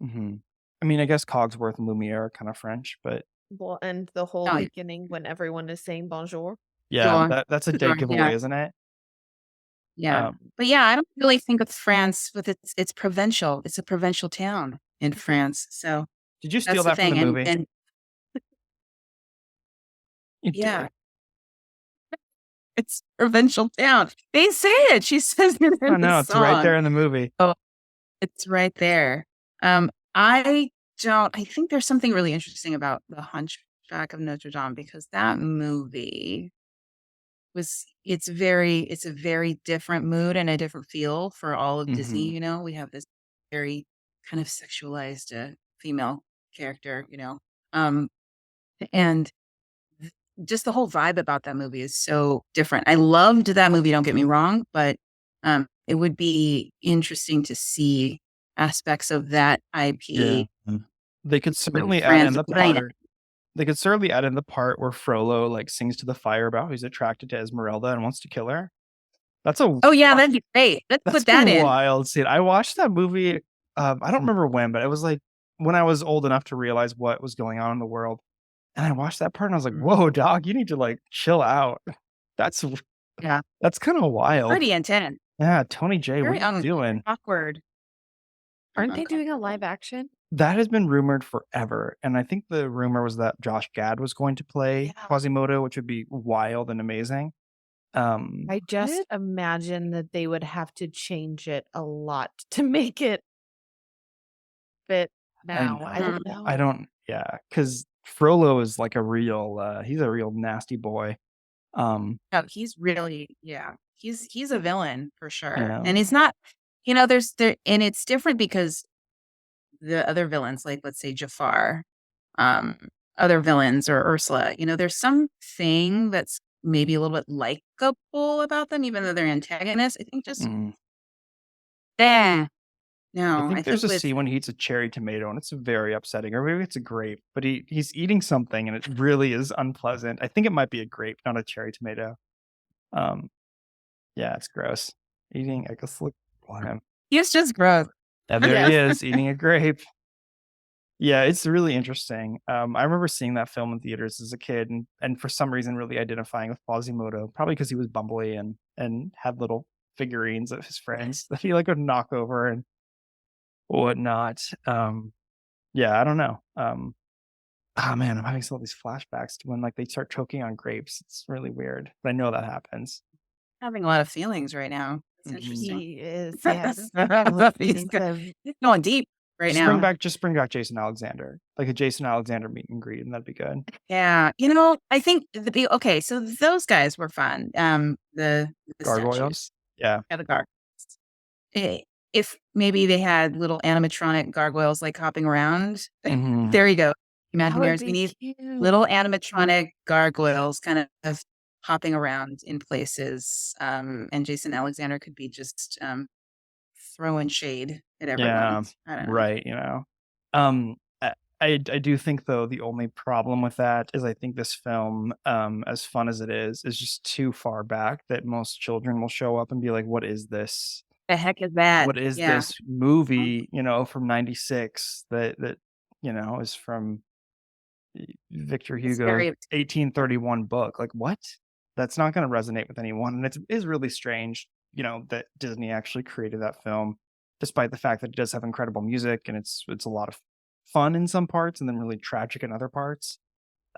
hmm I mean, I guess Cogsworth and Lumiere are kind of French, but well, and the whole Oh, beginning when everyone is saying bonjour. yeah, sure, that's a dead sure, yeah. giveaway, isn't it? Yeah. Um, But yeah, I don't really think of France with it's provincial. It's a provincial town in France. So did you steal that's the that from the thing. movie? And You yeah, did. it's provincial town. They say it. She says it Oh in the no, it's right song. there in the movie. Oh, it's right there. I don't I think there's something really interesting about The Hunchback of Notre Dame because that movie it's a very different mood and a different feel for all of Disney, Hmm. you know? We have this very kind of sexualized, female character, Um, and th just the whole vibe about that movie is so different. I loved that movie, don't get me wrong, but, it would be interesting to see aspects of that Yeah. IP They could with certainly add in France the playing it. part They could certainly add in the part where Frollo, like, sings to the fire about he's attracted to Esmeralda and wants to kill her. That's a Oh, yeah, that'd be great. Let's that's put a that in. wild scene. I watched that movie, I don't remember when, but it was, like, when I was old enough to realize what was going on in the world, and I watched that part and I was like, Mhm. "Whoa, dog, you need to, like, chill out." That's Yeah, that's kinda wild. pretty intense. Yeah, Tony J, what Very are you doing? awkward and Aren't they doing a uncomfortable. live action? That has been rumored forever, and I think the rumor was that Josh Gad was going to play Yeah. Quasimodo, which would be wild and amazing. I just What? imagine that they would have to change it a lot to make it fit I now. I know. don't I know. don't Yeah, because Frollo is like he's a real nasty boy. No, he's really yeah. He's a villain for You sure. And know? he's not there's there and it's different because the other villains, like let's say Jafar, um, other villains or Ursula, there's something that's maybe a little bit likable about them, even though they're antagonists. I think just Mhm. yeah. I No, I think there's think a with scene when he eats a cherry tomato, and it's very upsetting, or maybe it's a grape, but he's eating something, and it really is unpleasant. I think it might be a grape, not a cherry tomato. Um, yeah, it's gross. Eating I guess look at him. he's just gross. Yeah, there he Yes. is, eating a grape. Yeah, it's really interesting. I remember seeing that film in theaters as a kid and for some reason really identifying with Quasimodo, probably because he was bumbly and had little figurines of his friends that he, like, would knock over and whatnot. Yeah, I don't know. Man, I'm having some of these flashbacks to when, like, they start choking on grapes. It's really weird, but I know that happens. Having a lot of feelings right now. It's Mhm. interesting. He is, yes. Look, He's going deep right now. Just bring back Jason Alexander, like a Jason Alexander meet and greet, and that'd be good. Yeah, I think okay, so those guys were fun. The statues, Gargoyles? Yeah. yeah, the gargoyles. If maybe they had little animatronic gargoyles like hopping around, Mhm. there you go. That would Imagineers, we be need cute. little animatronic gargoyles kind of hopping around in places. And Jason Alexander could be just throwing shade at everyone. Yeah, I don't know. right, you know? Um, I do think, though, the only problem with that is I think this film, as fun as it is just too far back that most children will show up and be like, "What is this? The heck is that? What is Yeah. this movie," from '96 that is from Victor It's Hugo's very 1831 book. Like, what? That's not gonna resonate with anyone, and it is really strange, that Disney actually created that film, despite the fact that it does have incredible music and it's a lot of fun in some parts and then really tragic in other parts.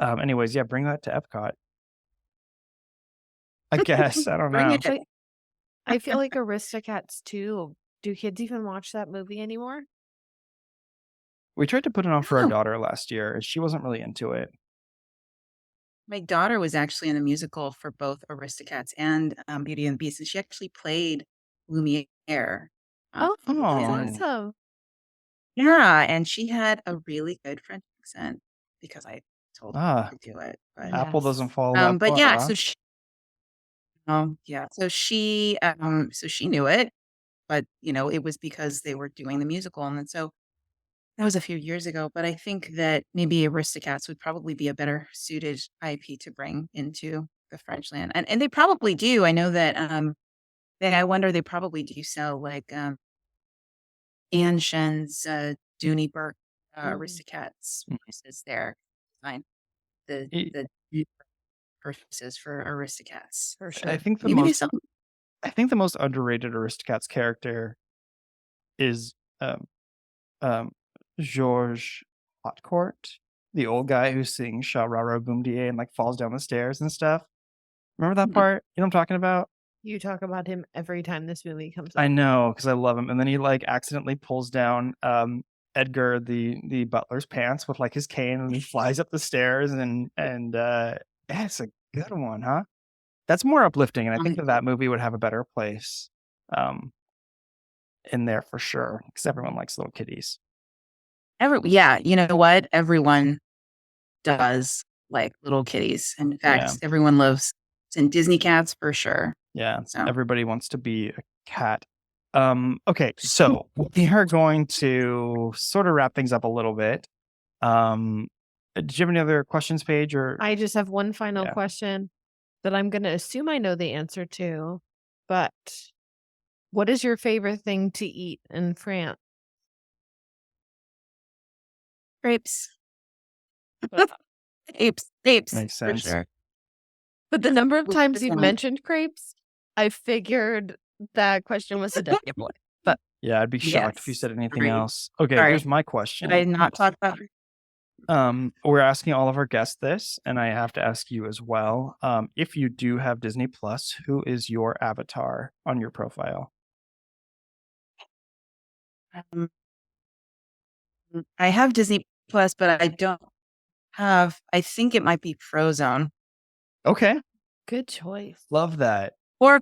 Anyways, yeah, bring that to EPCOT. I guess, I don't bring know. it. Actually, I feel like Aristocats too. Do kids even watch that movie anymore? We tried to put it on for our Oh, daughter last year, and she wasn't really into it. my daughter was actually in the musical for both Aristocats and, Beauty and the Beast, and she actually played Lumiere, Oh, that's and Oh, awesome. yeah, and she had a really good French accent because I told ah, her to do it, but, Apple doesn't Yes. fall that but far, yeah, huh? yeah, so she knew it, but, it was because they were doing the musical, and then so that was a few years ago, but I think that maybe Aristocats would probably be a better suited IP to bring into the French land, and they probably do. I know that I wonder they probably do sell, like, Anne Shen's, Dooney Burke, Mm, Aristocats Mm. pieces there. Find the E the purchases for Aristocats, for I sure. think the maybe do most something. I think the most underrated Aristocats character is um, Georges Hotcourt, the old guy who sings Sha Ra Ra Boom Die and like falls down the stairs and stuff. Remember that Mhm. part? You know what I'm talking about? You talk about him every time this movie comes I up. know because I love him. And then he like accidentally pulls down Edgar, the butler's pants with like his cane, and he flies up the stairs. And yeah, it's a good one, huh? That's more uplifting, and I think that Yeah. that movie would have a better place um, in there for sure because everyone likes little kitties. Yeah, you know what? Everyone does like little kitties. In Yeah. fact, everyone loves and Disney cats for sure. Yeah, So everybody wants to be a cat. Okay, so we are going to sort of wrap things up a little bit. Did you have any other questions, Paige? Or I just have one final yeah, question that I'm gonna assume I know the answer to, but what is your favorite thing to eat in France? grapes. But Apes, makes for sense. sure. but the number of With times this you've one, mentioned crepes, I figured that question was a definite boy. But Yeah, I'd be shocked if you yes, said anything agreed. else. Okay, Sorry, here's my did I question. not talk about We're asking all of our guests this, and I have to ask you as well. If you do have Disney Plus, who is your avatar on your profile? um, I have Disney Plus, but I don't have I think it might be Frozone Okay, good choice. love that. or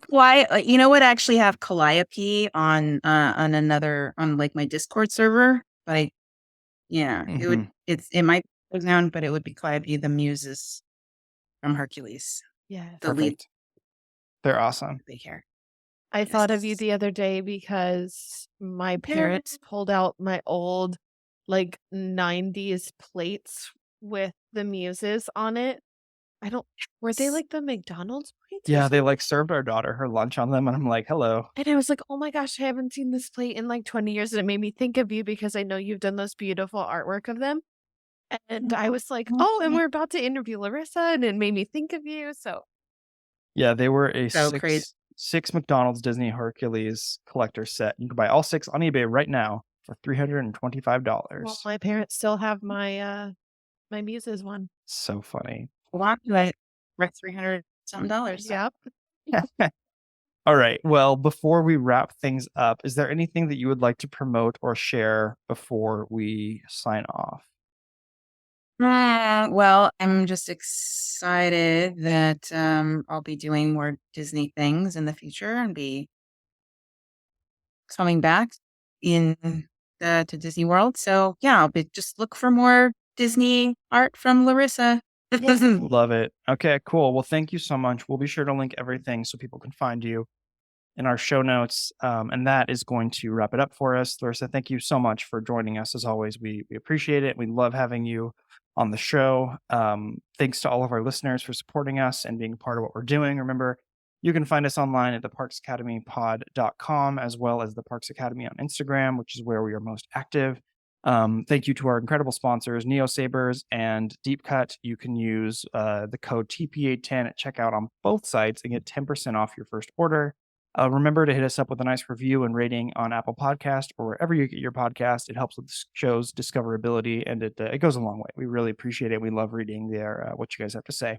you know what? I actually have Calliope on another on, like, my Discord server, but yeah, Hmm. it might be Frozone, but it would be Calliope, the Muses from Hercules, Yes. the lead Perfect. They're awesome. big hair. I thought of you Yes. the other day because my Yeah. parents pulled out my old, like, 90s plates with the muses on it. I don't were they like the McDonald's plates or Yeah, they something? like served our daughter her lunch on them, and I'm like, hello. And I was like, "Oh my gosh, I haven't seen this plate in like 20 years." And it made me think of you because I know you've done those beautiful artwork of them. And I was like, "Oh, and we're about to interview Larissa," and it made me think of you. So Yeah, they were a So crazy. six McDonald's Disney Hercules collector set. You can buy all six on eBay right now for well, $325. my parents still have my my muses one. So funny. Well, like, worth 300 something dollars, so Yep. All right. Well, before we wrap things up, is there anything that you would like to promote or share before we sign off? Well, I'm just excited that, I'll be doing more Disney things in the future and be coming back in to Disney World. So, yeah, I'll be just look for more Disney art from Larissa. Love it. Okay, cool. Well, thank you so much. We'll be sure to link everything so people can find you in our show notes. And that is going to wrap it up for us. Larissa, thank you so much for joining us. As always, we appreciate it. We love having you on the show. Thanks to all of our listeners for supporting us and being a part of what we're doing. Remember, you can find us online at theparksacademypod.com as well as the Parks Academy on Instagram, which is where we are most active. Thank you to our incredible sponsors, Neo Sabers and Deep Cut. You can use the code TPA10 at checkout on both sites and get 10% off your first order. Remember to hit us up with a nice review and rating on Apple Podcast or wherever you get your podcast. It helps with the show's discoverability, and it goes a long way. We really appreciate it. We love reading what you guys have to say.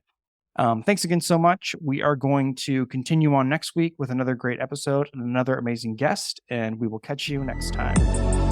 Thanks again so much. We are going to continue on next week with another great episode and another amazing guest, and we will catch you next time.